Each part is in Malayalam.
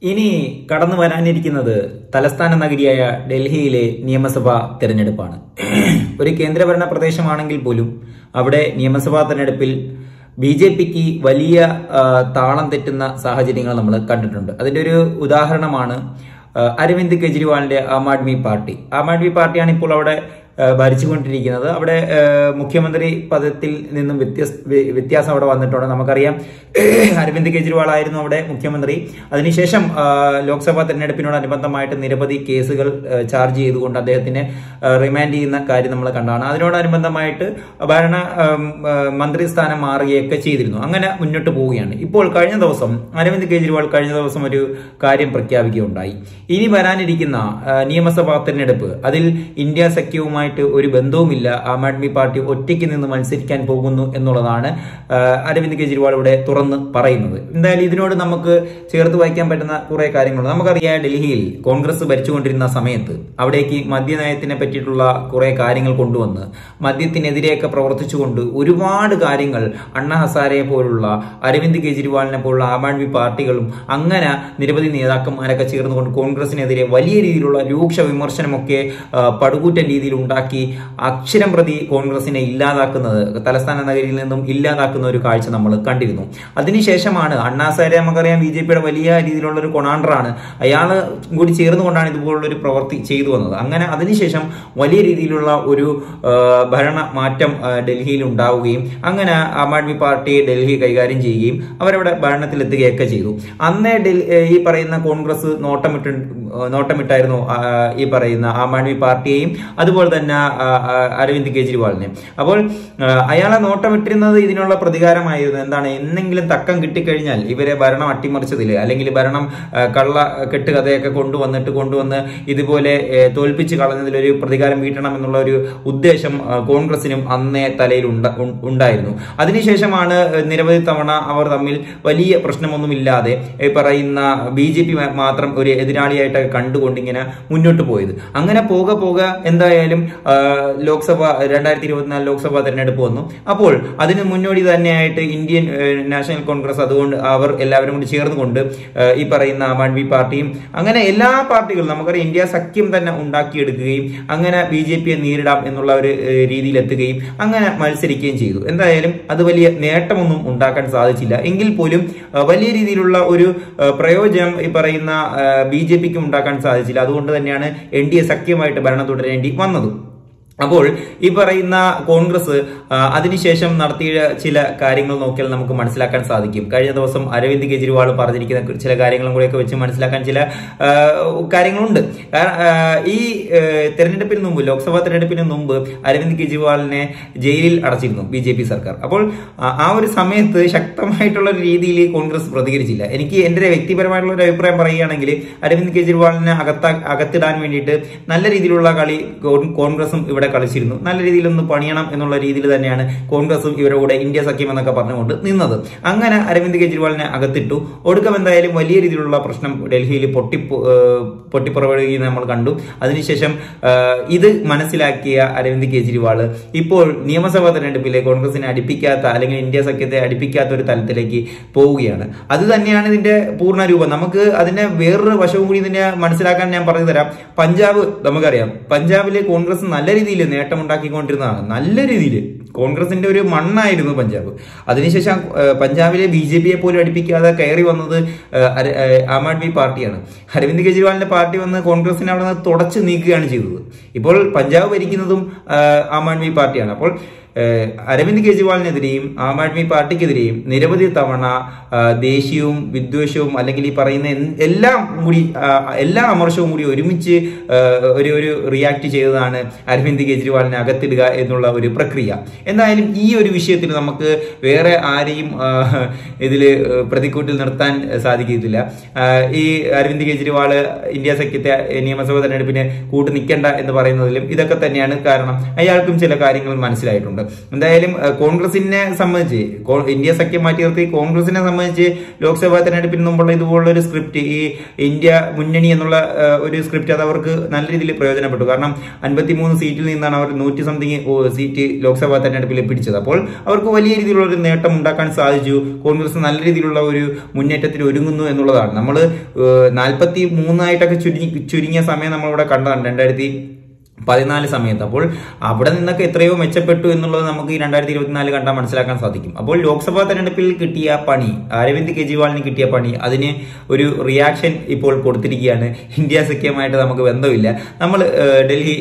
ഇനി കടന്നു വരാനിരിക്കുന്നത് തലസ്ഥാന നഗരിയായ ഡൽഹിയിലെ നിയമസഭാ തെരഞ്ഞെടുപ്പാണ്. ഒരു കേന്ദ്രഭരണ പ്രദേശമാണെങ്കിൽ പോലും അവിടെ നിയമസഭാ തെരഞ്ഞെടുപ്പിൽ BJPക്ക് വലിയ താളം തെറ്റുന്ന സാഹചര്യങ്ങൾ നമ്മൾ കണ്ടിട്ടുണ്ട്. അതിന്റെ ഒരു ഉദാഹരണമാണ് അരവിന്ദ് കെജ്രിവാളിന്റെ ആം ആദ്മി പാർട്ടി. ആം ആദ്മി പാർട്ടിയാണ് ഇപ്പോൾ അവിടെ ഭരിച്ചുകൊണ്ടിരിക്കുന്നത്. അവിടെ മുഖ്യമന്ത്രി പദത്തിൽ നിന്നും വ്യത്യാസം അവിടെ വന്നിട്ടുണ്ട്. നമുക്കറിയാം അരവിന്ദ് കെജ്രിവാൾ ആയിരുന്നു അവിടെ മുഖ്യമന്ത്രി. അതിനുശേഷം ലോക്സഭാ തെരഞ്ഞെടുപ്പിനോടനുബന്ധമായിട്ട് നിരവധി കേസുകൾ ചാർജ് ചെയ്തുകൊണ്ട് അദ്ദേഹത്തിനെ റിമാൻഡ് ചെയ്യുന്ന കാര്യം നമ്മൾ കണ്ടാണ്. അതിനോടനുബന്ധമായിട്ട് ഭരണ മന്ത്രിസ്ഥാനം മാറുകയൊക്കെ ചെയ്തിരുന്നു. അങ്ങനെ മുന്നോട്ട് പോവുകയാണ്. ഇപ്പോൾ കഴിഞ്ഞ ദിവസം അരവിന്ദ് കെജ്രിവാൾ ഒരു കാര്യം പ്രഖ്യാപിക്കുകയുണ്ടായി. ഇനി വരാനിരിക്കുന്ന നിയമസഭാ തെരഞ്ഞെടുപ്പ് അതിൽ ഇന്ത്യ സഖ്യവുമായി ഒരു ബന്ധവുമില്ല, ആം ആദ്മി പാർട്ടി ഒറ്റയ്ക്ക് നിന്ന് മത്സരിക്കാൻ പോകുന്നു എന്നുള്ളതാണ് അരവിന്ദ് കെജ്രിവാൾ ഇവിടെ തുറന്ന് പറയുന്നത്. എന്തായാലും ഇതിനോട് നമുക്ക് ചേർത്ത് വായിക്കാൻ പറ്റുന്ന കുറെ കാര്യങ്ങളുണ്ട്. നമുക്കറിയാം ഡൽഹിയിൽ കോൺഗ്രസ് ഭരിച്ചുകൊണ്ടിരുന്ന സമയത്ത് അവിടേക്ക് മദ്യനയത്തിനെ പറ്റിയിട്ടുള്ള കുറെ കാര്യങ്ങൾ കൊണ്ടുവന്ന് മദ്യത്തിനെതിരെയൊക്കെ പ്രവർത്തിച്ചുകൊണ്ട് ഒരുപാട് കാര്യങ്ങൾ അണ്ണാ ഹസാരയെ പോലുള്ള അരവിന്ദ് കെജ്രിവാളിനെ പോലുള്ള ആം ആദ്മി പാർട്ടികളും അങ്ങനെ നിരവധി നേതാക്കന്മാരൊക്കെ ചേർന്നുകൊണ്ട് കോൺഗ്രസിനെതിരെ വലിയ രീതിയിലുള്ള രൂക്ഷ വിമർശനമൊക്കെ പടുകൂറ്റൻ രീതിയിൽ ഉണ്ടാക്കി അക്ഷരം പ്രതി കോൺഗ്രസിനെ ഇല്ലാതാക്കുന്നത്, തലസ്ഥാന നഗരിയിൽ നിന്നും ഇല്ലാതാക്കുന്ന ഒരു കാഴ്ച നമ്മൾ കണ്ടിരുന്നു. അതിനുശേഷമാണ് അണ്ണാ ഹസാരെ നമുക്കറിയാം BJPയുടെ വലിയ രീതിയിലുള്ള ഒരു കൊണാണ്ടറാണ്. അയാള് കൂടി ചേർന്നുകൊണ്ടാണ് ഇതുപോലുള്ള ഒരു പ്രവൃത്തി ചെയ്തു വന്നത്. അങ്ങനെ അതിനുശേഷം വലിയ രീതിയിലുള്ള ഒരു ഭരണ മാറ്റം ഡൽഹിയിൽ ഉണ്ടാവുകയും അങ്ങനെ ആം ആദ്മി പാർട്ടി ഡൽഹി കൈകാര്യം ചെയ്യുകയും അവരവിടെ ഭരണത്തിലെത്തുകയൊക്കെ ചെയ്തു. അന്നേ ഈ പറയുന്ന കോൺഗ്രസ് നോട്ടമിട്ടായിരുന്നു ഈ പറയുന്ന ആം ആദ്മി പാർട്ടിയെയും അതുപോലെ തന്നെ അരവിന്ദ് കെജ്രിവാളിനെ. അപ്പോൾ അയാളെ നോട്ടമിട്ടിരുന്നത് ഇതിനുള്ള പ്രതികാരമായിരുന്നു. എന്താണ്, എന്തെങ്കിലും തക്കം കിട്ടിക്കഴിഞ്ഞാൽ ഇവരെ ഭരണം അട്ടിമറിച്ചതിൽ അല്ലെങ്കിൽ ഭരണം കള്ള കെട്ടുകഥയൊക്കെ കൊണ്ടുവന്ന് ഇതുപോലെ തോൽപ്പിച്ച് കളഞ്ഞതിലൊരു പ്രതികാരം വീട്ടണം എന്നുള്ള ഒരു ഉദ്ദേശം കോൺഗ്രസിനും അന്നേ തലയിൽ ഉണ്ടായിരുന്നു. അതിനുശേഷമാണ് നിരവധി തവണ അവർ തമ്മിൽ വലിയ പ്രശ്നമൊന്നുമില്ലാതെ പറയുന്ന BJP മാത്രം ഒരു എതിരാളിയായിട്ടൊക്കെ കണ്ടുകൊണ്ട് ഇങ്ങനെ മുന്നോട്ട് പോയത്. അങ്ങനെ പോകെ എന്തായാലും 2024 ലോക്സഭാ തെരഞ്ഞെടുപ്പ് വന്നു. അപ്പോൾ അതിന് മുന്നോടി തന്നെയായിട്ട് ഇന്ത്യൻ നാഷണൽ കോൺഗ്രസ് അതുകൊണ്ട് അവർ എല്ലാവരും കൂടി ചേർന്നുകൊണ്ട് ഈ പറയുന്ന ആം ആദ്മി പാർട്ടിയും അങ്ങനെ എല്ലാ പാർട്ടികളും നമുക്കറിയാം ഇന്ത്യ സഖ്യം തന്നെ ഉണ്ടാക്കിയെടുക്കുകയും അങ്ങനെ BJPയെ നേരിടാം എന്നുള്ള ഒരു രീതിയിലെത്തുകയും അങ്ങനെ മത്സരിക്കുകയും ചെയ്തു. എന്തായാലും അത് വലിയ നേട്ടമൊന്നും ഉണ്ടാക്കാൻ സാധിച്ചില്ല. എങ്കിൽ പോലും വലിയ രീതിയിലുള്ള ഒരു പ്രയോജനം ഈ പറയുന്ന BJPക്ക് ഉണ്ടാക്കാൻ സാധിച്ചില്ല. അതുകൊണ്ട് തന്നെയാണ് NDA സഖ്യമായിട്ട് ഭരണം തുടരേണ്ടി വന്നത്. അപ്പോൾ ഈ പറയുന്ന കോൺഗ്രസ് അതിനുശേഷം നടത്തിയ ചില കാര്യങ്ങൾ നോക്കിയാൽ നമുക്ക് മനസ്സിലാക്കാൻ സാധിക്കും. കഴിഞ്ഞ ദിവസം അരവിന്ദ് കെജ്രിവാൾ പറഞ്ഞിരിക്കുന്ന ചില കാര്യങ്ങളും കൂടെയൊക്കെ വെച്ച് മനസ്സിലാക്കാൻ ചില കാര്യങ്ങളുണ്ട്. ഈ തെരഞ്ഞെടുപ്പിന് മുമ്പ്, ലോക്സഭാ തെരഞ്ഞെടുപ്പിന് മുമ്പ് അരവിന്ദ് കെജ്രിവാളിനെ ജയിലിൽ അടച്ചിരുന്നു BJP സർക്കാർ. അപ്പോൾ ആ ഒരു സമയത്ത് ശക്തമായിട്ടുള്ള ഒരു രീതിയിൽ കോൺഗ്രസ് പ്രതികരിച്ചില്ല. എനിക്ക് എന്റെ വ്യക്തിപരമായിട്ടുള്ള ഒരു അഭിപ്രായം പറയുകയാണെങ്കിൽ അരവിന്ദ് കെജ്രിവാളിനെ അകത്തിടാൻ വേണ്ടിയിട്ട് നല്ല രീതിയിലുള്ള കളി കോൺഗ്രസും ഇവിടെ കളിച്ചിരുന്നു. നല്ല രീതിയിലൊന്ന് പണിയണം എന്നുള്ള രീതിയിൽ തന്നെയാണ് കോൺഗ്രസും ഇവരുടെ കൂടെ ഇന്ത്യ സഖ്യം എന്നൊക്കെ പറഞ്ഞുകൊണ്ട് നിന്നത്. അങ്ങനെ അരവിന്ദ് കെജ്രിവാളിനെ അകത്തിട്ടു. ഒടുക്കം എന്തായാലും വലിയ രീതിയിലുള്ള പ്രശ്നം ഡൽഹിയിൽ പൊട്ടിപ്പുറപ്പെടുകയും നമ്മൾ കണ്ടു. അതിനുശേഷം ഇത് മനസ്സിലാക്കിയ അരവിന്ദ് കെജ്രിവാൾ ഇപ്പോൾ നിയമസഭാ തെരഞ്ഞെടുപ്പിലെ കോൺഗ്രസിനെ അടുപ്പിക്കാത്ത അല്ലെങ്കിൽ ഇന്ത്യ സഖ്യത്തെ അടുപ്പിക്കാത്ത ഒരു തലത്തിലേക്ക് പോവുകയാണ്. അത് തന്നെയാണ് ഇതിന്റെ പൂർണ്ണ രൂപം. നമുക്ക് അതിന്റെ വേറൊരു വശവും കൂടി ഇതിനെ മനസ്സിലാക്കാൻ ഞാൻ പറഞ്ഞു തരാം. പഞ്ചാബ് നമുക്കറിയാം, പഞ്ചാബിലെ കോൺഗ്രസ് നല്ല രീതിയിൽ നേട്ടമുണ്ടാക്കിക്കൊണ്ടിരുന്നതാണ്. നല്ല രീതിയിൽ കോൺഗ്രസിന്റെ ഒരു മണ്ണായിരുന്നു പഞ്ചാബ്. അതിനുശേഷം പഞ്ചാബിലെ BJPയെ പോലും അടുപ്പിക്കാതെ കയറി വന്നത് ആം ആദ്മി പാർട്ടിയാണ്. അരവിന്ദ് കെജ്രിവാളിന്റെ പാർട്ടി വന്ന് കോൺഗ്രസിനെ അവിടെ നിന്ന് തുടച്ചു നീക്കുകയാണ് ചെയ്തത്. ഇപ്പോൾ പഞ്ചാബ് ഭരിക്കുന്നതും ആം ആദ്മി പാർട്ടിയാണ്. അപ്പോൾ അരവിന്ദ് കെജ്രിവാളിനെതിരെയും ആം ആദ്മി പാർട്ടിക്കെതിരെയും നിരവധി തവണ ദേഷ്യവും വിദ്വേഷവും അല്ലെങ്കിൽ ഈ പറയുന്ന എല്ലാ അമർഷവും കൂടി ഒരുമിച്ച് ഒരു റിയാക്ട് ചെയ്തതാണ് അരവിന്ദ് കെജ്രിവാളിനെ അകത്തിടുക എന്നുള്ള ഒരു പ്രക്രിയ. എന്തായാലും ഈ ഒരു വിഷയത്തിൽ നമുക്ക് വേറെ ആരെയും ഇതിൽ പ്രതിക്കൂട്ടിൽ നിർത്താൻ സാധിക്കത്തില്ല. ഈ അരവിന്ദ് കെജ്രിവാൾ ഇന്ത്യ സഖ്യത്തെ നിയമസഭാ തെരഞ്ഞെടുപ്പിന് കൂട്ടു നിൽക്കേണ്ട എന്ന് പറയുന്നതിലും ഇതൊക്കെ തന്നെയാണ് കാരണം. അയാൾക്കും ചില കാര്യങ്ങൾ മനസ്സിലായിട്ടുണ്ട്. എന്തായാലും കോൺഗ്രസിനെ സംബന്ധിച്ച് ഇന്ത്യ സഖ്യം മാറ്റി നിർത്തി കോൺഗ്രസിനെ സംബന്ധിച്ച് ലോക്സഭാ തെരഞ്ഞെടുപ്പിന് മുമ്പുള്ള ഇതുപോലുള്ള ഒരു സ്ക്രിപ്റ്റ്, ഈ ഇന്ത്യ മുന്നണി എന്നുള്ള ഒരു സ്ക്രിപ്റ്റ്, അത് അവർക്ക് നല്ല രീതിയിൽ പ്രയോജനപ്പെട്ടു. കാരണം 53 സീറ്റിൽ നിന്നാണ് അവർ 100 സംതിങ് സീറ്റ് ലോക്സഭാ തെരഞ്ഞെടുപ്പിൽ പിടിച്ചത്. അപ്പോൾ അവർക്ക് വലിയ രീതിയിലുള്ള ഒരു നേട്ടം ഉണ്ടാക്കാൻ സാധിച്ചു. കോൺഗ്രസ് നല്ല രീതിയിലുള്ള ഒരു മുന്നേറ്റത്തിൽ ഒരുങ്ങുന്നു എന്നുള്ളതാണ്. നമ്മൾ 43 ചുരുങ്ങിയ സമയം നമ്മളിവിടെ കണ്ടതാണ് 2014 സമയത്ത്. അപ്പോൾ അവിടെ നിന്നൊക്കെ എത്രയോ മെച്ചപ്പെട്ടു എന്നുള്ളത് നമുക്ക് ഈ 2024 കണ്ടാൽ മനസ്സിലാക്കാൻ സാധിക്കും. അപ്പോൾ ലോക്സഭാ തെരഞ്ഞെടുപ്പിൽ കിട്ടിയ പണി, അരവിന്ദ് കെജ്രിവാളിന് കിട്ടിയ പണി, അതിന് ഒരു റിയാക്ഷൻ ഇപ്പോൾ കൊടുത്തിരിക്കുകയാണ്. ഇന്ത്യ സഖ്യമായിട്ട് നമുക്ക് ബന്ധമില്ല, നമ്മൾ ഡൽഹി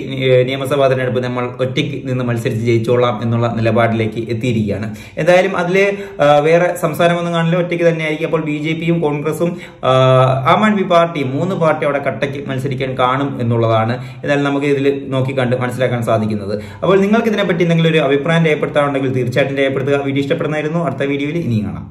നിയമസഭാ തെരഞ്ഞെടുപ്പ് നമ്മൾ ഒറ്റയ്ക്ക് നിന്ന് മത്സരിച്ച് ജയിച്ചോളാം എന്നുള്ള നിലപാടിലേക്ക് എത്തിയിരിക്കുകയാണ്. എന്തായാലും അതിൽ വേറെ സംസാരമൊന്നും കാണില്ല, ഒറ്റയ്ക്ക് തന്നെയായിരിക്കും. അപ്പോൾ BJPയും കോൺഗ്രസും ആം ആദ്മി പാർട്ടിയും 3 പാർട്ടി അവിടെ കട്ടയ്ക്ക് മത്സരിക്കാൻ കാണും എന്നുള്ളതാണ് എന്നാലും നമുക്ക് ഇതിൽ നോക്കിക്കണ്ട് മനസ്സിലാക്കാൻ സാധിക്കുന്നത്. അപ്പോൾ നിങ്ങൾക്ക് ഇതിനെപ്പറ്റി എന്തെങ്കിലും ഒരു അഭിപ്രായം രേഖപ്പെടുത്താനുണ്ടെങ്കിൽ തീർച്ചയായിട്ടും രേഖപ്പെടുത്തുക. വീഡിയോ ഇഷ്ടപ്പെടുന്നതായിരുന്നു. അടുത്ത വീഡിയോയിൽ ഇനിയും കാണാം.